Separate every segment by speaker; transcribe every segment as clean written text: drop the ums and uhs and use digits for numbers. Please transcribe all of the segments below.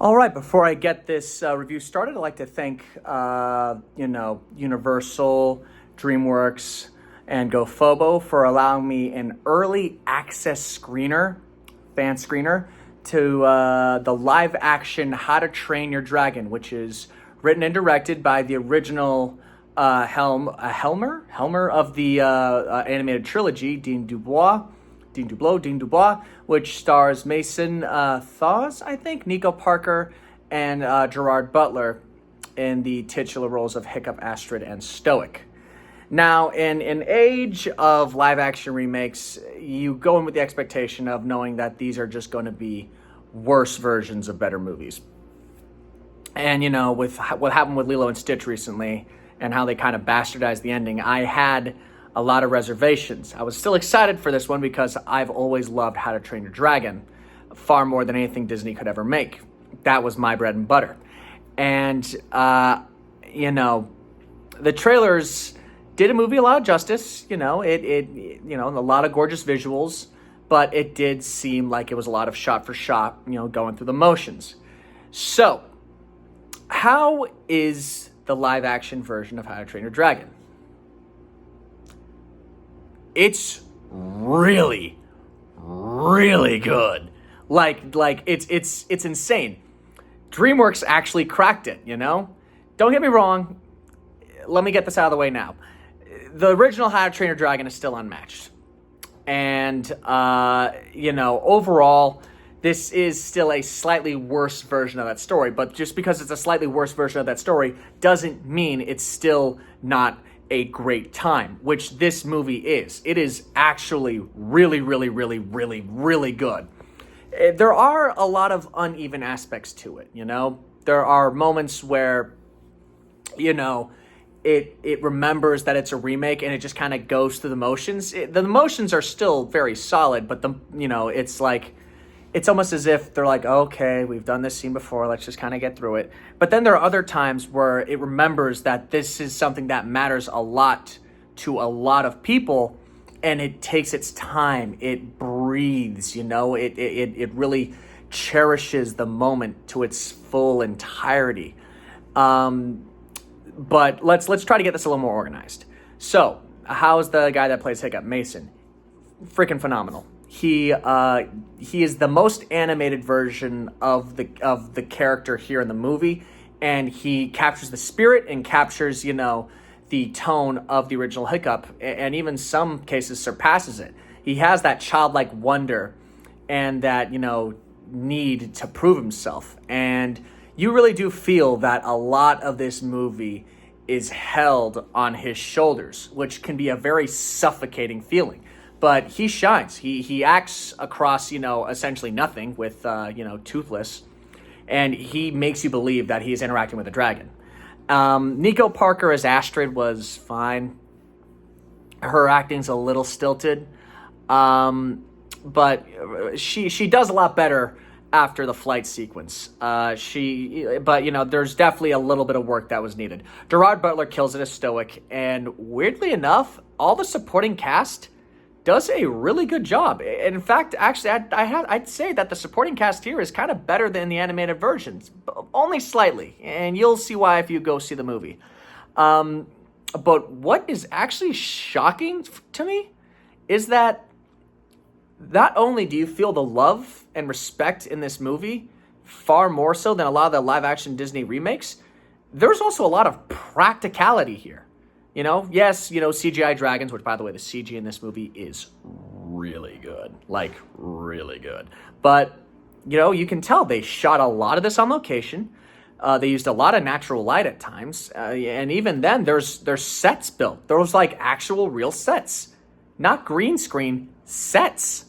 Speaker 1: All right, before I get this review started, I'd like to thank, Universal, DreamWorks, and GoFobo for allowing me an early access fan screener, to the live action How to Train Your Dragon, which is written and directed by the original Helmer of the animated trilogy, Dean Dubois, which stars Mason Thawes, I think, Nico Parker, and Gerard Butler in the titular roles of Hiccup, Astrid, and Stoic. Now, in an age of live-action remakes, you go in with the expectation of knowing that these are just going to be worse versions of better movies. And, with what happened with Lilo and Stitch recently and how they kind of bastardized the ending, I had a lot of reservations. I was still excited for this one because I've always loved How to Train Your Dragon far more than anything Disney could ever make. That was my bread and butter. And, the trailers did a movie a lot of justice. A lot of gorgeous visuals, but it did seem like it was a lot of shot for shot, going through the motions. So, how is the live action version of How to Train Your Dragon? It's really, really good. Like it's insane. DreamWorks actually cracked it, Don't get me wrong. Let me get this out of the way now. The original How to Train Your Dragon is still unmatched. And, overall, this is still a slightly worse version of that story. But just because it's a slightly worse version of that story doesn't mean it's still not a great time, which this movie is. It is actually really, really, really, really, really good. There are a lot of uneven aspects to it, There are moments where, it remembers that it's a remake and it just kind of goes through the motions. The motions are still very solid, but it's like, it's almost as if they're like, okay, we've done this scene before, let's just kind of get through it. But then there are other times where it remembers that this is something that matters a lot to a lot of people, and it takes its time. It breathes, it really cherishes the moment to its full entirety. But let's try to get this a little more organized. So, how's the guy that plays Hiccup, Mason? Freaking phenomenal. He is the most animated version of the character here in the movie, and he captures the spirit and captures, the tone of the original Hiccup, and even some cases surpasses it. He has that childlike wonder and that, need to prove himself. And you really do feel that a lot of this movie is held on his shoulders, which can be a very suffocating feeling. But he shines. He acts across, essentially nothing with, Toothless. And he makes you believe that he's interacting with a dragon. Nico Parker as Astrid was fine. Her acting's a little stilted. But she does a lot better after the flight sequence. There's definitely a little bit of work that was needed. Gerard Butler kills it as Stoic. And weirdly enough, all the supporting cast does a really good job. And in fact, actually, I'd say that the supporting cast here is kind of better than the animated versions, only slightly. And you'll see why if you go see the movie. But what is actually shocking to me is that not only do you feel the love and respect in this movie, far more so than a lot of the live-action Disney remakes, there's also a lot of practicality here. Yes, CGI dragons, which, by the way, the CG in this movie is really good. Like, really good. But, you can tell they shot a lot of this on location. They used a lot of natural light at times. And even then, there's sets built. There was, actual real sets. Not green screen, sets.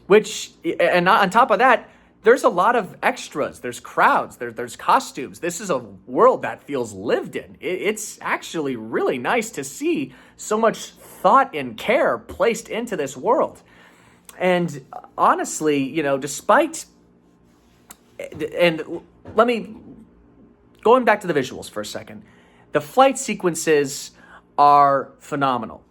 Speaker 1: And on top of that, there's a lot of extras. There's crowds. There's costumes. This is a world that feels lived in. It's actually really nice to see so much thought and care placed into this world. And honestly, despite... And going back to the visuals for a second. The flight sequences are phenomenal.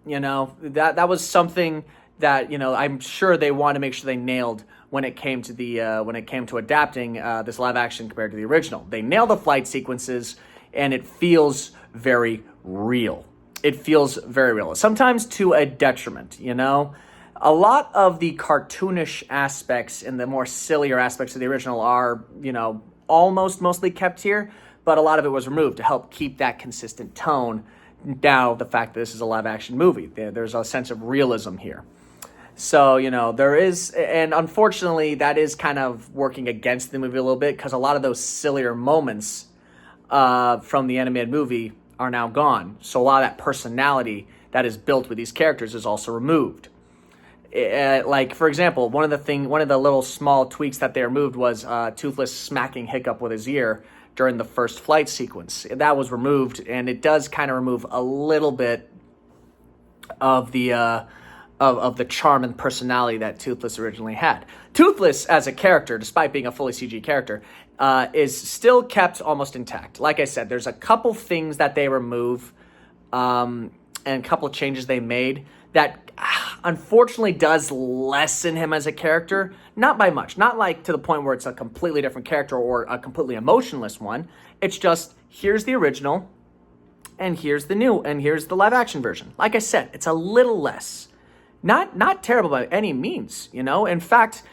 Speaker 1: That was something that, I'm sure they want to make sure they nailed when it came to adapting this live action compared to the original. They nail the flight sequences, and it feels very real. It feels very real, sometimes to a detriment, you know? A lot of the cartoonish aspects and the more sillier aspects of the original are, you know, mostly kept here, but a lot of it was removed to help keep that consistent tone. Now, the fact that this is a live action movie, there's a sense of realism here. So, you know, there is, and unfortunately, that is kind of working against the movie a little bit, because a lot of those sillier moments from the animated movie are now gone. So a lot of that personality that is built with these characters is also removed. Like, for example, one of the little small tweaks that they removed was Toothless smacking Hiccup with his ear during the first flight sequence. That was removed, and it does kind of remove a little bit of the charm and personality that Toothless originally had. Toothless as a character, despite being a fully CG character, is still kept almost intact. Like I said, there's a couple things that they remove and a couple changes they made that unfortunately does lessen him as a character. Not by much. Not like to the point where it's a completely different character or a completely emotionless one. It's just, here's the original, and here's the new, and here's the live action version. Like I said, it's a little less. Not terrible by any means, you know? In fact,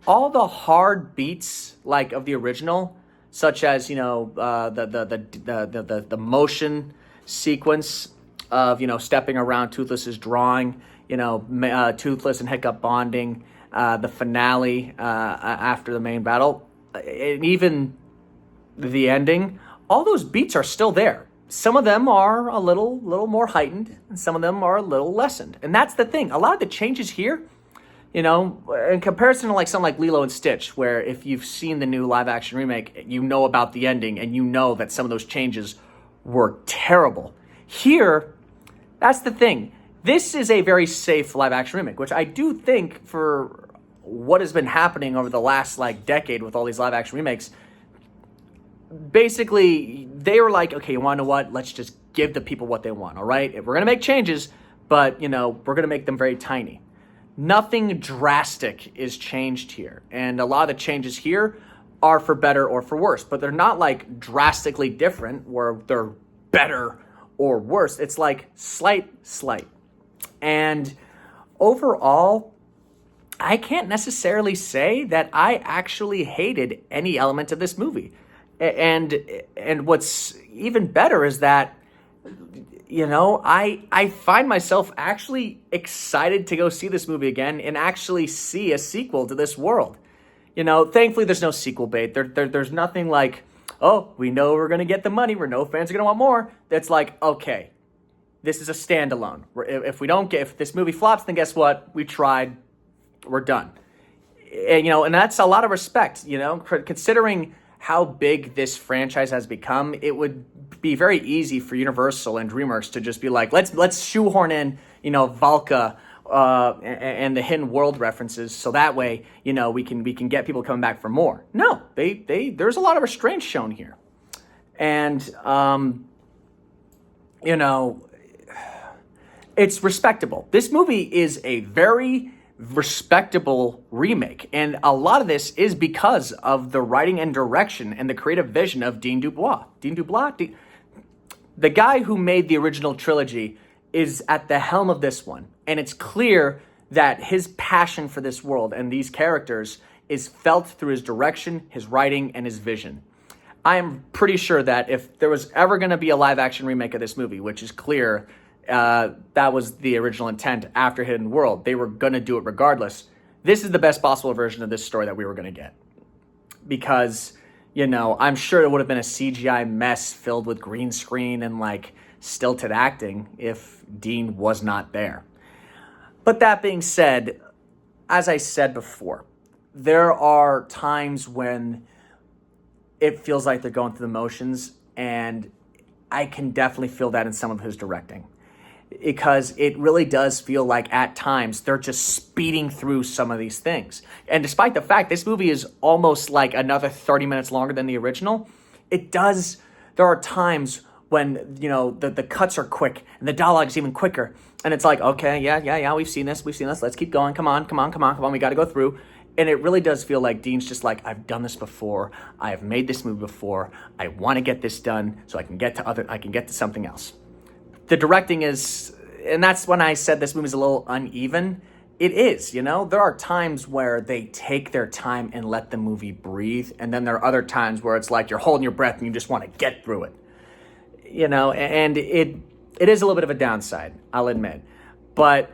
Speaker 1: all the hard beats like of the original, such as, you know, the motion sequence of, you know, stepping around Toothless's drawing, you know, Toothless and Hiccup bonding, the finale after the main battle, and even the ending, all those beats are still there. Some of them are a little more heightened, and some of them are a little lessened. And that's the thing. A lot of the changes here, you know, in comparison to like something like Lilo and Stitch, where if you've seen the new live-action remake, you know about the ending, and you know that some of those changes were terrible. Here, that's the thing. This is a very safe live-action remake, which I do think for what has been happening over the last, like, decade with all these live-action remakes, basically, they were like, okay, you want to know what? Let's just give the people what they want, all right? If we're going to make changes, but, you know, we're going to make them very tiny. Nothing drastic is changed here. And a lot of the changes here are for better or for worse, but they're not, like, drastically different where they're better or worse. It's, like, slight. And overall, I can't necessarily say that I actually hated any element of this movie. And what's even better is that, you know, I find myself actually excited to go see this movie again and actually see a sequel to this world. You know, thankfully there's no sequel bait. There's nothing like, oh, we know we're going to get the money. We know fans are going to want more. That's like, okay, this is a standalone. If this movie flops, then guess what? We tried. We're done. And, you know, and that's a lot of respect, you know, considering how big this franchise has become. It would be very easy for Universal and DreamWorks to just be like, let's shoehorn in, you know, Valka and the hidden world references, so that way, you know, we can get people coming back for more. No, there's a lot of restraint shown here, and you know, it's respectable. This movie is a very respectable remake, and a lot of this is because of the writing and direction and the creative vision of Dean Dubois. The guy who made the original trilogy is at the helm of this one, and it's clear that his passion for this world and these characters is felt through his direction, his writing, and his vision. I am pretty sure that if there was ever going to be a live-action remake of this movie, which is clear that was the original intent after Hidden World, they were going to do it regardless. This is the best possible version of this story that we were going to get. Because, you know, I'm sure it would have been a CGI mess filled with green screen and, like, stilted acting if Dean was not there. But that being said, as I said before, there are times when it feels like they're going through the motions, and I can definitely feel that in some of his directing. Because it really does feel like at times they're just speeding through some of these things. And despite the fact this movie is almost like another 30 minutes longer than the original, there are times when, you know, the cuts are quick and the dialogue is even quicker. And it's like, okay, yeah, we've seen this, let's keep going, come on, we got to go through. And it really does feel like Dean's just like, I've done this before. I have made this movie before. I want to get this done so I can get to something else. The directing is, and that's when I said this movie's a little uneven. It is, there are times where they take their time and let the movie breathe. And then there are other times where it's like you're holding your breath and you just want to get through it. And it is a little bit of a downside, I'll admit. But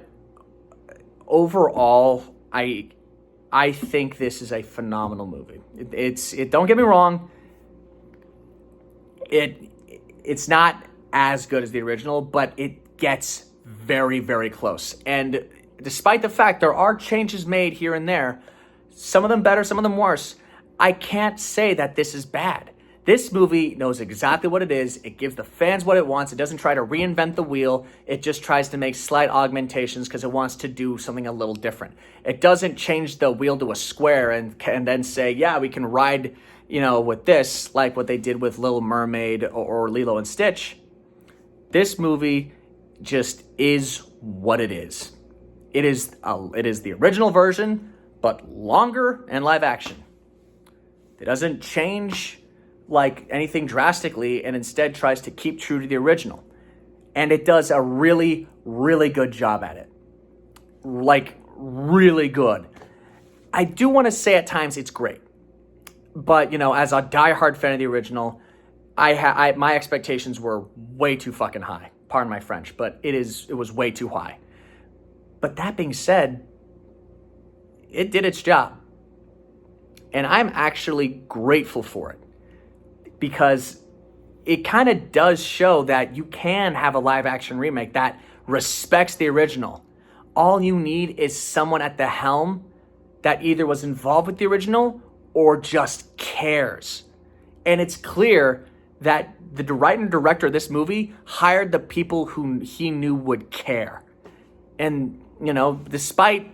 Speaker 1: overall, I think this is a phenomenal movie. Don't get me wrong. It's not as good as the original, but it gets very, very close. And despite the fact there are changes made here and there, some of them better, some of them worse, I can't say that this is bad. This movie knows exactly what it is. It gives the fans what it wants. It doesn't try to reinvent the wheel. It just tries to make slight augmentations because it wants to do something a little different. It doesn't change the wheel to a square and then say, yeah, we can ride, with this, like what they did with Little Mermaid or Lilo and Stitch. This movie just is what it is. It is the original version, but longer and live action. It doesn't change like anything drastically, and instead tries to keep true to the original. And it does a really, really good job at it. Like, really good. I do want to say at times it's great. But, as a diehard fan of the original, my expectations were way too fucking high. Pardon my French, but it was way too high. But that being said, it did its job. And I'm actually grateful for it. Because it kind of does show that you can have a live action remake that respects the original. All you need is someone at the helm that either was involved with the original or just cares. And it's clear that the writer and director of this movie hired the people who he knew would care. And, despite,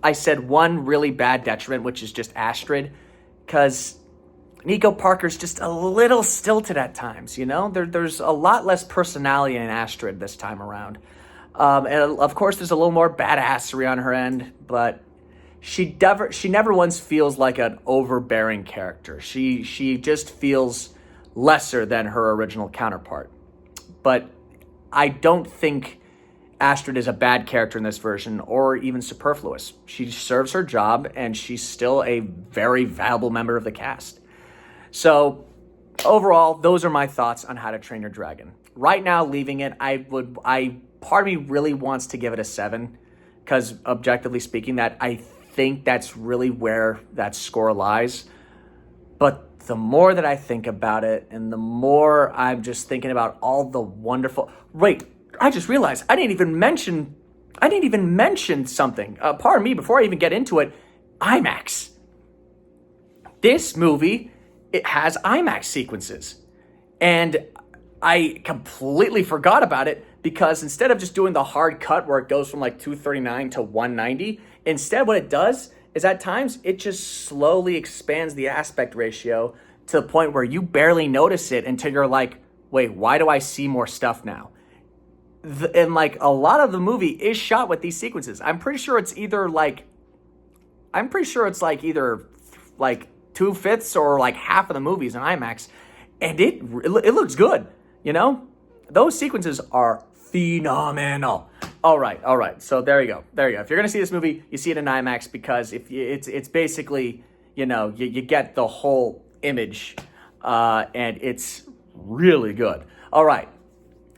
Speaker 1: I said one really bad detriment, which is just Astrid, because Nico Parker's just a little stilted at times, There's a lot less personality in Astrid this time around. And of course, there's a little more badassery on her end, but she never once feels like an overbearing character. She just feels lesser than her original counterpart. But I don't think Astrid is a bad character in this version or even superfluous. She serves her job, and she's still a very valuable member of the cast. So, overall, those are my thoughts on How to Train Your Dragon. Right now, leaving it, part of me really wants to give it a 7, because objectively speaking, that I think that's really where that score lies. But the more that I think about it, and the more I'm just thinking about all the wonderful. Wait, I just realized I didn't even mention something. Pardon me, before I even get into it, IMAX. This movie, it has IMAX sequences. And I completely forgot about it because instead of just doing the hard cut where it goes from like 239 to 190, instead what it does is at times it just slowly expands the aspect ratio to the point where you barely notice it until you're like, wait, why do I see more stuff now? And like a lot of the movie is shot with these sequences. I'm pretty sure it's either like 2/5 or like half of the movies in IMAX, and it looks good. Those sequences are phenomenal. All right. So there you go. If you're gonna see this movie, you see it in IMAX because it's basically you get the whole image, and it's really good. All right.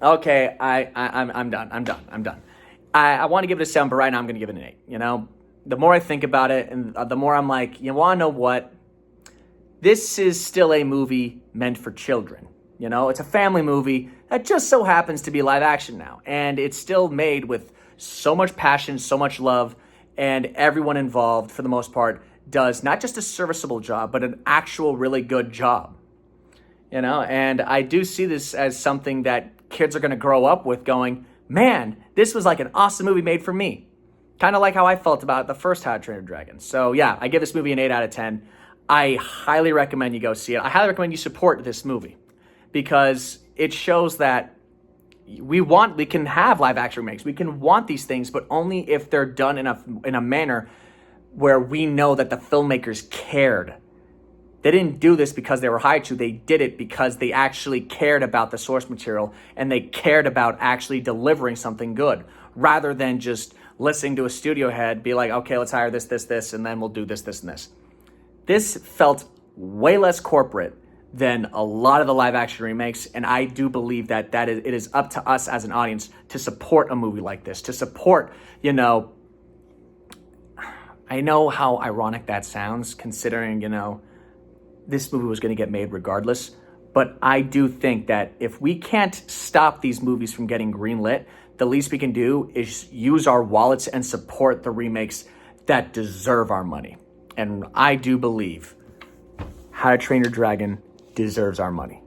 Speaker 1: Okay, I'm done. I want to give it a 7, but right now I'm going to give it an 8. The more I think about it, and the more I'm like, you want to know what? This is still a movie meant for children. It's a family movie that just so happens to be live action now, and it's still made with so much passion, so much love, and everyone involved, for the most part, does not just a serviceable job, but an actual really good job. And I do see this as something that kids are going to grow up with going, man, this was like an awesome movie made for me. Kind of like how I felt about the first How to Train Your Dragon. So yeah, I give this movie an 8 out of 10. I highly recommend you go see it. I highly recommend you support this movie because it shows that we can have live action remakes. We can want these things, but only if they're done in a manner where we know that the filmmakers cared. They didn't do this because they were hired to. They did it because they actually cared about the source material and they cared about actually delivering something good, rather than just listening to a studio head be like, okay, let's hire this, and then we'll do this, and this. This felt way less corporate than a lot of the live action remakes, and I do believe that it is up to us as an audience to support a movie like this, to support, I know how ironic that sounds, considering, this movie was going to get made regardless. But I do think that if we can't stop these movies from getting greenlit, the least we can do is use our wallets and support the remakes that deserve our money. And I do believe How to Train Your Dragon deserves our money.